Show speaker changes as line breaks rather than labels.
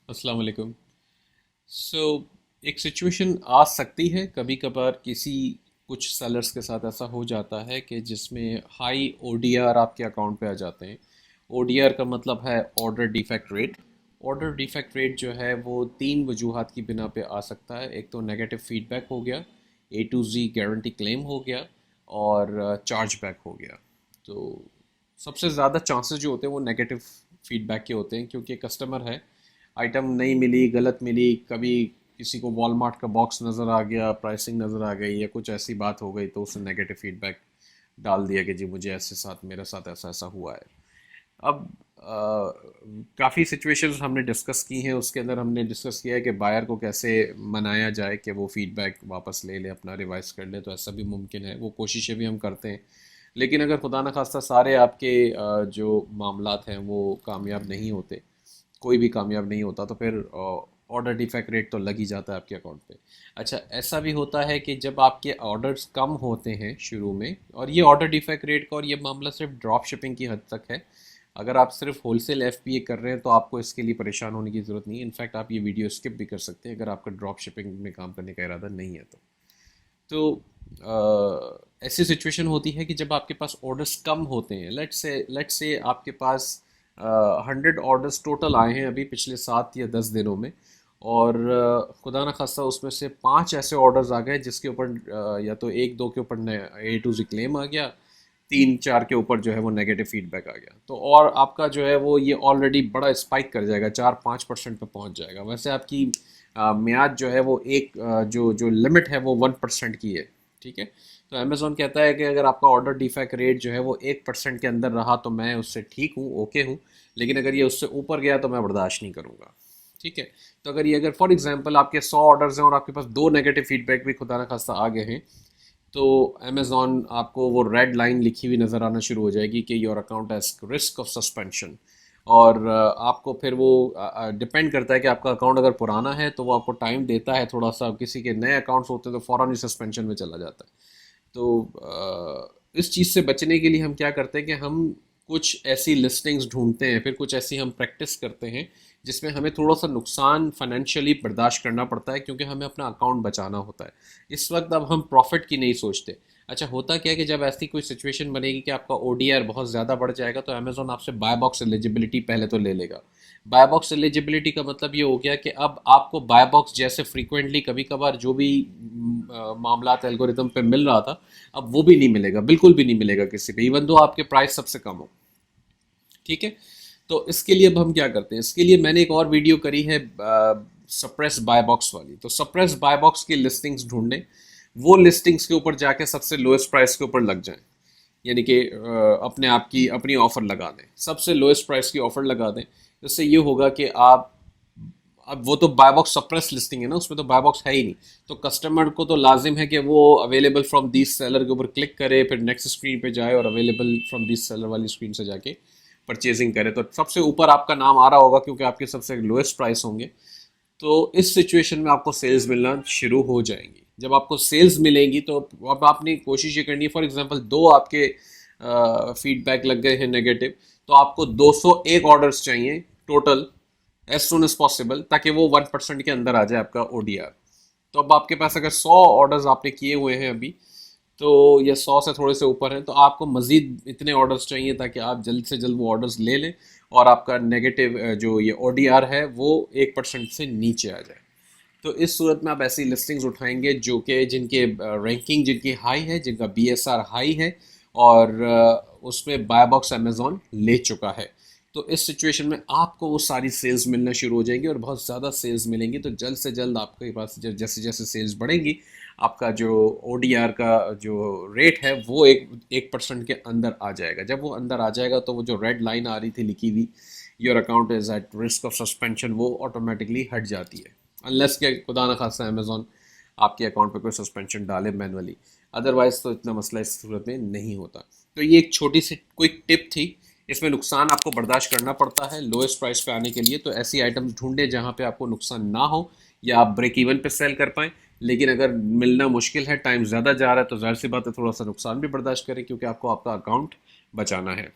अस्सलाम वालेकुम। सो एक सिचुएशन आ सकती है कभी कभार किसी कुछ सेलर्स के साथ ऐसा हो जाता है कि जिसमें हाई ओडीआर आपके अकाउंट पे आ जाते हैं। ओडीआर का मतलब है order defect rate. Order defect rate जो है वो तीन वजूहात की बिना पे आ सकता है। एक तो नेगेटिव फीडबैक हो गया, ए टू जी गारंटी क्लेम हो गया, और चार्ज बैक हो गया। तो सबसे ज़्यादा चांसेस जो होते हैं वो नेगेटिव फीडबैक के होते हैं, क्योंकि कस्टमर है, आइटम नहीं मिली, गलत मिली, कभी किसी को वॉलमार्ट का बॉक्स नज़र आ गया, प्राइसिंग नज़र आ गई या कुछ ऐसी बात हो गई तो उसने नेगेटिव फीडबैक डाल दिया कि जी मुझे ऐसे साथ मेरे साथ ऐसा ऐसा हुआ है। अब काफ़ी सिचुएशंस हमने डिस्कस की हैं, उसके अंदर हमने डिस्कस किया है कि बायर को कैसे मनाया जाए कि वो फीडबैक वापस ले ले, अपना रिवाइज कर ले। तो ऐसा भी मुमकिन है, वो कोशिशें भी हम करते हैं। लेकिन अगर खुदा न खास्ता सारे आपके जो मामलात हैं वो कामयाब नहीं होते, कोई भी कामयाब नहीं होता, तो फिर ऑर्डर डिफेक्ट रेट तो लग ही जाता है आपके अकाउंट पे। अच्छा, ऐसा भी होता है कि जब आपके ऑर्डर्स कम होते हैं शुरू में, और ये ऑर्डर डिफेक्ट रेट का और ये मामला सिर्फ ड्रॉप शिपिंग की हद तक है। अगर आप सिर्फ होलसेल एफपीए कर रहे हैं तो आपको इसके लिए परेशान होने की ज़रूरत नहीं है। इनफैक्ट आप ये वीडियो स्किप भी कर सकते हैं अगर आपका ड्रॉप शिपिंग में काम करने का इरादा नहीं है तो ऐसी सिचुएशन होती है कि जब आपके पास ऑर्डर्स कम होते हैं, लेट्स से आपके पास 100 ऑर्डर्स टोटल आए हैं अभी पिछले 7 या 10 दिनों में, और खुदा न खास्ता उसमें से 5 ऐसे ऑर्डर्स आ गए जिसके ऊपर या तो एक दो के ऊपर ए टू जी क्लेम आ गया, 3 4 के ऊपर जो है वो नेगेटिव फीडबैक आ गया, तो और आपका जो है वो ये ऑलरेडी बड़ा स्पाइक कर जाएगा, 4 5% पे पहुंच जाएगा। वैसे आपकी म्याद जो है वो जो जो लिमिट है वो 1% की है। ठीक है, तो अमेज़ॉन कहता है कि अगर आपका ऑर्डर डिफेक्ट रेट जो है वो 1% के अंदर रहा तो मैं उससे ठीक हूँ, ओके हूँ। लेकिन अगर ये उससे ऊपर गया तो मैं बर्दाश्त नहीं करूँगा। ठीक है, तो अगर ये अगर फॉर एग्जांपल आपके 100 ऑर्डर्स हैं और आपके पास 2 नेगेटिव फीडबैक भी खुदा न खास्ता आ गए हैं, तो अमेज़ॉन आपको वो रेड लाइन लिखी हुई नज़र आना शुरू हो जाएगी कि your account has risk of suspension. और आपको फिर वो डिपेंड करता है कि आपका अकाउंट अगर पुराना है तो वो आपको टाइम देता है थोड़ा सा, किसी के नए अकाउंट्स होते हैं तो फ़ौरन ही सस्पेंशन में चला जाता है। तो इस चीज़ से बचने के लिए हम क्या करते हैं कि हम कुछ ऐसी लिस्टिंग्स ढूंढते हैं, फिर कुछ ऐसी हम प्रैक्टिस करते हैं जिसमें हमें थोड़ा सा नुकसान फाइनेंशियली बर्दाश्त करना पड़ता है, क्योंकि हमें अपना अकाउंट बचाना होता है। इस वक्त अब हम प्रॉफिट की नहीं सोचते। अच्छा, होता क्या है कि जब ऐसी कोई सिचुएशन बनेगी कि आपका ओडीआर बहुत ज़्यादा बढ़ जाएगा तो अमेज़ॉन आपसे बाय बॉक्स एलिजिबिलिटी पहले तो ले लेगा। बाय बॉक्स एलिजिबिलिटी का मतलब ये हो गया कि अब आपको बाय बॉक्स जैसे फ्रीक्वेंटली कभी कभार जो भी मामलात एल्गोरिदम पे मिल रहा था, अब वो भी नहीं मिलेगा, बिल्कुल भी नहीं मिलेगा किसी पे, इवन दो आपके प्राइस सबसे कम हो। ठीक है, तो इसके लिए अब हम क्या करते हैं, इसके लिए मैंने एक और वीडियो करी है सप्रेस बाय बॉक्स वाली। तो सप्रेस बाय बॉक्स की लिस्टिंग्स ढूंढने, वो लिस्टिंग्स के ऊपर जाके सबसे लोएस्ट प्राइस के ऊपर लग जाएं, यानी कि अपने आप की अपनी ऑफ़र लगा दें, सबसे लोएस्ट प्राइस की ऑफ़र लगा दें। इससे ये होगा कि आप, अब वो तो बाय बॉक्स सप्रेस लिस्टिंग है ना, उसमें तो बाय बॉक्स है ही नहीं, तो कस्टमर को तो लाजिम है कि वो अवेलेबल फ्रॉम दिस सेलर के ऊपर क्लिक करे, फिर नेक्स्ट स्क्रीन पे जाए और अवेलेबल फ्रॉम दिस सेलर वाली स्क्रीन से जाके परचेजिंग करे। तो सबसे ऊपर आपका नाम आ रहा होगा क्योंकि आपके सबसे लोएस्ट प्राइस होंगे। तो इस सिचुएशन में आपको सेल्स मिलना शुरू हो जाएंगी। जब आपको सेल्स मिलेंगी तो अब आपने कोशिश ये करनी है, फॉर एग्जांपल दो आपके फीडबैक लग गए हैं नेगेटिव, तो आपको 201 ऑर्डर्स चाहिए total as soon as possible, ताकि वो 1% के अंदर आ जाए आपका ओडीआर। तो अब आपके पास अगर 100 ऑर्डर्स आपने किए हुए हैं अभी, तो ये 100 से थोड़े से ऊपर हैं, तो आपको मज़ीद इतने ऑर्डर्स चाहिए ताकि आप जल्द से जल्द वो ऑर्डर्स ले लें और आपका नेगेटिव जो ये ओडीआर है वो 1% से नीचे आ जाए। तो इस सूरत में आप ऐसी लिस्टिंग्स उठाएंगे जो कि जिनके रैंकिंग जिनकी हाई है, जिनका बीएसआर हाई है, और उसमें बाय बॉक्स अमेज़ॉन ले चुका है। तो इस सिचुएशन में आपको वो सारी सेल्स मिलना शुरू हो जाएंगी और बहुत ज़्यादा सेल्स मिलेंगी। तो जल्द से जल्द आपके पास जैसे जैसे सेल्स बढ़ेंगी, आपका जो ओडीआर का जो रेट है वो 1% के अंदर आ जाएगा। जब वो अंदर आ जाएगा तो वो जो रेड लाइन आ रही थी लिखी हुई, your account is at risk of suspension, वो ऑटोमेटिकली हट जाती है, अनलेस के खुदा न खास्ता अमेज़ॉन आपके अकाउंट पे कोई सस्पेंशन डाले मैनुअली। अदरवाइज तो इतना मसला इस सूरत में नहीं होता। तो ये एक छोटी सी क्विक टिप थी। इसमें नुकसान आपको बर्दाश्त करना पड़ता है लोएस्ट प्राइस पे आने के लिए, तो ऐसी आइटम्स ढूंढें जहाँ पे आपको नुकसान ना हो या आप ब्रेक इवन पे सेल कर पाएँ। लेकिन अगर मिलना मुश्किल है, टाइम ज़्यादा जा रहा है, तो ज़ाहिर सी बात है थोड़ा सा नुकसान भी बर्दाश्त करें, क्योंकि आपको आपका अकाउंट बचाना है।